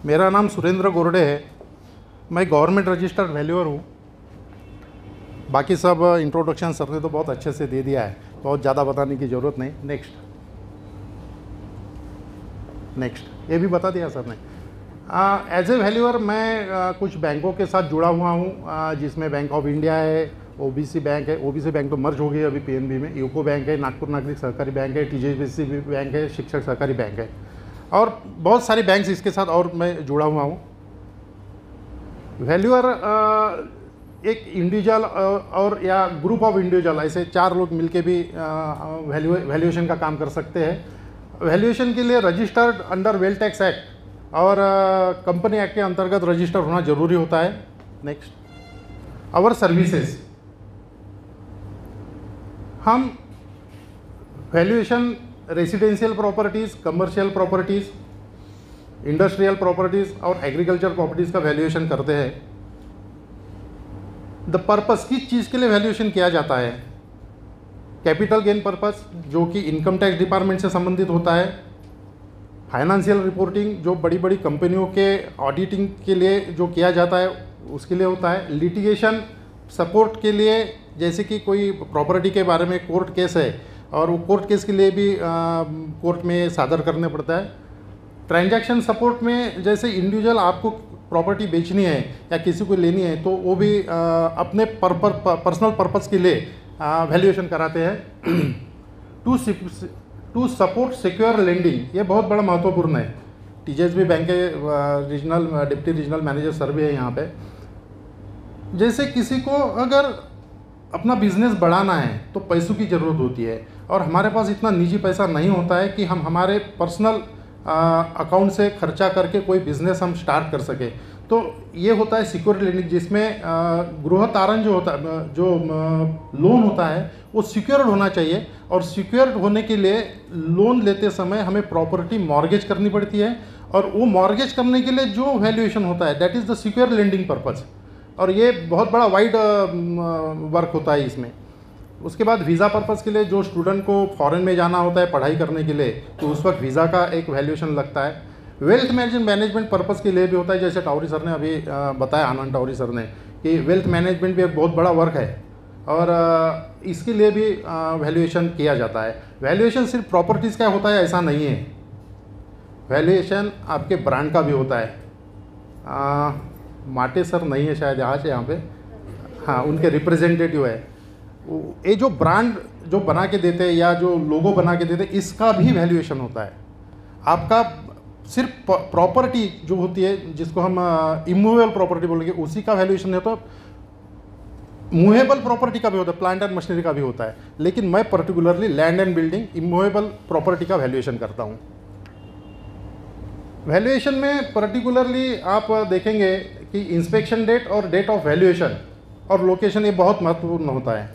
मेरा नाम सुरेंद्र गोरडे है। मैं गवर्नमेंट रजिस्टर्ड वैल्यूअर हूँ। बाकी सब इंट्रोडक्शन सर ने तो बहुत अच्छे से दे दिया है, बहुत ज़्यादा बताने की ज़रूरत नहीं। नेक्स्ट ये भी बता दिया सर ने। एज ए वैल्यूअर मैं कुछ बैंकों के साथ जुड़ा हुआ हूँ, जिसमें बैंक ऑफ इंडिया है, ओबीसी बैंक है। ओबीसी बैंक तो मर्ज हो गई अभी पीएनबी में। यूको बैंक है, नागपुर नागरिक सहकारी बैंक है, टीजेपीसी बैंक है, शिक्षक सहकारी बैंक है, और बहुत सारी बैंक्स इसके साथ और मैं जुड़ा हुआ हूँ। वैल्यूअर एक इंडिविजुअल और या ग्रुप ऑफ इंडिविजुअल, ऐसे 4 लोग मिलके भी वैल्यूएशन का काम कर सकते हैं। वैल्यूएशन के लिए registered under wealth tax act और कंपनी एक्ट के अंतर्गत रजिस्टर होना जरूरी होता है। Next, our services. हम valuation residential properties, commercial properties, industrial properties और एग्रीकल्चर प्रॉपर्टीज़ का वैल्यूएशन करते हैं। द पर्पस, किस चीज़ के लिए वैल्यूएशन किया जाता है? कैपिटल गेन पर्पस, जो कि इनकम टैक्स डिपार्टमेंट से संबंधित होता है। फाइनेंशियल रिपोर्टिंग, जो बड़ी बड़ी कंपनियों के ऑडिटिंग के लिए जो किया जाता है उसके लिए होता है। लिटिगेशन सपोर्ट के लिए, जैसे कि कोई प्रॉपर्टी के बारे में कोर्ट केस है और वो कोर्ट केस के लिए भी कोर्ट में सादर करने पड़ता है। ट्रांजैक्शन सपोर्ट में, जैसे इंडिविजुअल आपको प्रॉपर्टी बेचनी है या किसी को लेनी है तो वो भी अपने पर्सनल पर्पस के लिए वैल्यूएशन कराते हैं। टू सपोर्ट सिक्योर लेंडिंग, ये बहुत बड़ा महत्वपूर्ण है। टीजेएसबी बैंक के regional deputy regional manager sir भी है यहाँ पे। जैसे किसी को अगर अपना बिजनेस बढ़ाना है तो पैसों की ज़रूरत होती है, और हमारे पास इतना निजी पैसा नहीं होता है कि हम हमारे पर्सनल अकाउंट से खर्चा करके कोई बिज़नेस हम स्टार्ट कर सके। तो ये होता है सिक्योर लेंडिंग, जिसमें गृह तारण जो होता है, जो लोन होता है वो सिक्योर्ड होना चाहिए। और सिक्योर्ड होने के लिए लोन लेते समय हमें प्रॉपर्टी मॉर्गेज करनी पड़ती है, और वो मॉर्गेज करने के लिए जो वैल्यूएशन होता है that is the secure lending purpose. और ये बहुत बड़ा वाइड वर्क होता है इसमें। उसके बाद वीज़ा पर्पज़ के लिए, जो स्टूडेंट को फॉरेन में जाना होता है पढ़ाई करने के लिए, तो उस वक्त वीज़ा का एक वैल्यूएशन लगता है। वेल्थ मैनेजमेंट पर्पज़ के लिए भी होता है, जैसे टावरी सर ने अभी बताया, आनंद टावरी सर ने, कि वेल्थ मैनेजमेंट भी एक बहुत बड़ा वर्क है, और इसके लिए भी वैल्यूएशन किया जाता है। वैल्यूएशन सिर्फ प्रॉपर्टीज़ का होता है ऐसा नहीं है, वैल्यूएशन आपके ब्रांड का भी होता है। माटे सर नहीं है शायद आज यहाँ पे, हाँ उनके रिप्रेजेंटेटिव है। ये जो ब्रांड जो बना के देते हैं या जो लोगो बना के देते हैं, इसका भी वैल्यूएशन होता है। आपका सिर्फ प्रॉपर्टी जो होती है, जिसको हम इमूवेबल प्रॉपर्टी बोलेंगे, उसी का वैल्यूएशन है। तो मूवेबल प्रॉपर्टी का भी होता है, प्लांट एंड मशीनरी का भी होता है, लेकिन मैं particularly land and building, immovable property का वैल्यूएशन करता हूँ। वैल्यूएशन में पर्टिकुलरली आप देखेंगे कि इंस्पेक्शन डेट और डेट ऑफ वैल्यूएशन और लोकेशन, ये बहुत महत्वपूर्ण होता है।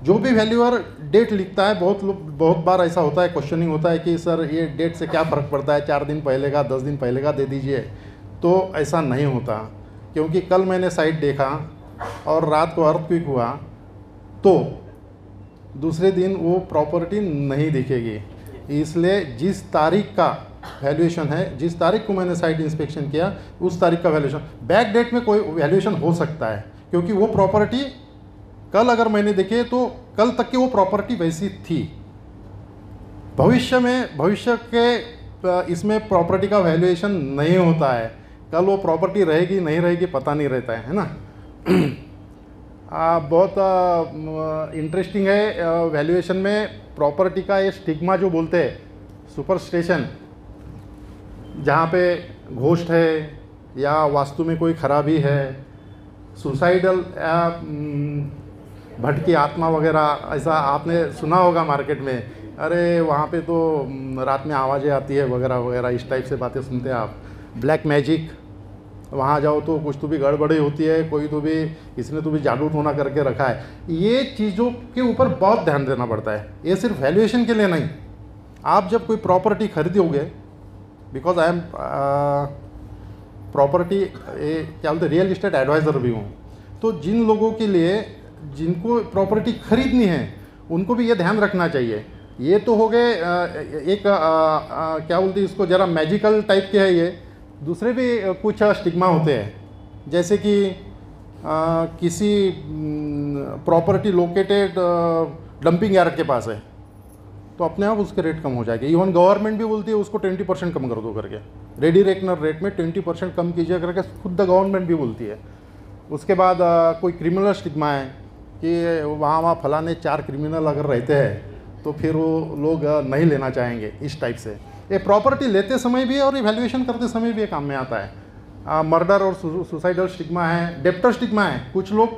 जो भी वैल्यूअर डेट लिखता है, बहुत बार ऐसा होता है, क्वेश्चनिंग होता है कि सर ये डेट से क्या फ़र्क पड़ता है, 4 दिन पहले का, 10 दिन पहले का दे दीजिए। तो ऐसा नहीं होता, क्योंकि कल मैंने साइट देखा और रात को अर्थक्वेक हुआ तो दूसरे दिन वो प्रॉपर्टी नहीं दिखेगी। इसलिए जिस तारीख का वैल्यूएशन है, जिस तारीख को मैंने साइट इंस्पेक्शन किया, उस तारीख का वैल्यूएशन, बैक डेट में कोई वैल्यूएशन हो सकता है, क्योंकि वो प्रॉपर्टी कल अगर मैंने देखे तो कल तक की वो प्रॉपर्टी वैसी थी। भविष्य के इसमें प्रॉपर्टी का वैल्यूएशन नहीं होता है। कल वो प्रॉपर्टी रहेगी नहीं रहेगी पता नहीं रहता है ना। बहुत इंटरेस्टिंग है वैल्यूएशन में प्रॉपर्टी का ये स्टिग्मा जो बोलते हैं, सुपरस्टिशन, जहाँ पे घोस्ट है या वास्तु में कोई खराबी है, सुसाइडल भटकी आत्मा वगैरह, ऐसा आपने सुना होगा मार्केट में, अरे वहाँ पे तो रात में आवाज़ें आती है वगैरह वगैरह, इस टाइप से बातें सुनते हैं आप। ब्लैक मैजिक, वहाँ जाओ तो कुछ तो भी गड़बड़ी होती है, कोई तो भी, किसी तो भी जादू टोना करके रखा है। ये चीज़ों के ऊपर बहुत ध्यान देना पड़ता है। ये सिर्फ वैल्यूएशन के लिए नहीं, आप जब कोई प्रॉपर्टी खरीदोगे, बिकॉज आई एम प्रॉपर्टी क्या बोलते रियल इस्टेट एडवाइज़र भी हूँ, तो जिन लोगों के लिए जिनको प्रॉपर्टी खरीदनी है उनको भी ये ध्यान रखना चाहिए। ये तो हो गए एक क्या बोलते हैं इसको, ज़रा मैजिकल टाइप के है ये, दूसरे भी कुछ स्टिग्मा होते हैं, जैसे कि किसी प्रॉपर्टी लोकेटेड डंपिंग यार्ड के पास है तो अपने आप उसके रेट कम हो जाएंगे। इवन गवर्नमेंट भी बोलती है उसको 20% कम कर दो करके, रेडी रेकनर रेट में 20% कम कीजिए करके खुद द गवर्नमेंट भी बोलती है। उसके बाद कोई क्रिमिनल स्टिग्मा है कि वहाँ फलाने 4 क्रिमिनल अगर रहते हैं तो फिर वो लोग नहीं लेना चाहेंगे, इस टाइप से। ये प्रॉपर्टी लेते समय भी और इवैल्यूएशन करते समय भी ये काम में आता है। मर्डर और सुसाइडल स्टिग्मा है, डेप्टर स्टिग्मा है। कुछ लोग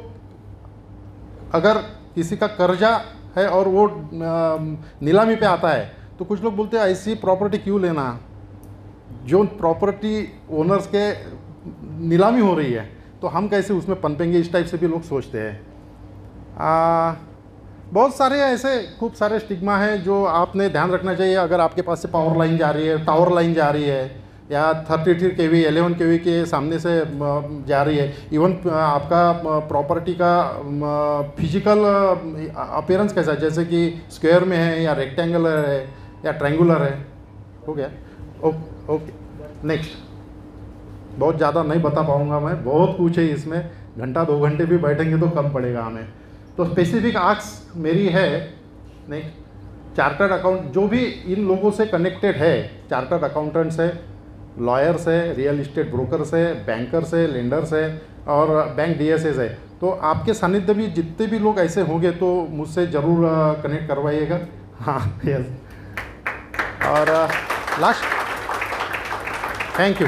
अगर किसी का कर्जा है और वो नीलामी पे आता है तो कुछ लोग बोलते हैं ऐसी प्रॉपर्टी क्यों लेना, जो प्रॉपर्टी ओनर्स के नीलामी हो रही है तो हम कैसे उसमें पनपेंगे, इस टाइप से भी लोग सोचते हैं। बहुत सारे ऐसे खूब सारे स्टिग्मा हैं जो आपने ध्यान रखना चाहिए। अगर आपके पास से पावर लाइन जा रही है, टावर लाइन जा रही है, या 33 kV 11 kV के सामने से जा रही है, इवन आपका प्रॉपर्टी का फिजिकल अपीयरेंस कैसा है, जैसे कि स्क्वायर में है या रेक्टेंगुलर है या ट्रायंगुलर है। हो गया? Okay next. बहुत ज़्यादा नहीं बता पाऊँगा मैं, बहुत कुछ है इसमें, घंटा 2 घंटे भी बैठेंगे तो कम पड़ेगा हमें। तो स्पेसिफिक आस्क मेरी है नेक्स्ट, चार्टर्ड अकाउंट जो भी इन लोगों से कनेक्टेड है, चार्टर्ड अकाउंटेंट्स है, लॉयर्स है, रियल इस्टेट ब्रोकर्स है, बैंकर्स है, लेंडर्स है और बैंक DSAs है, तो आपके सानिध्य भी जितने भी लोग ऐसे होंगे तो मुझसे ज़रूर कनेक्ट करवाइएगा। हाँ यस। और लास्ट, थैंक यू।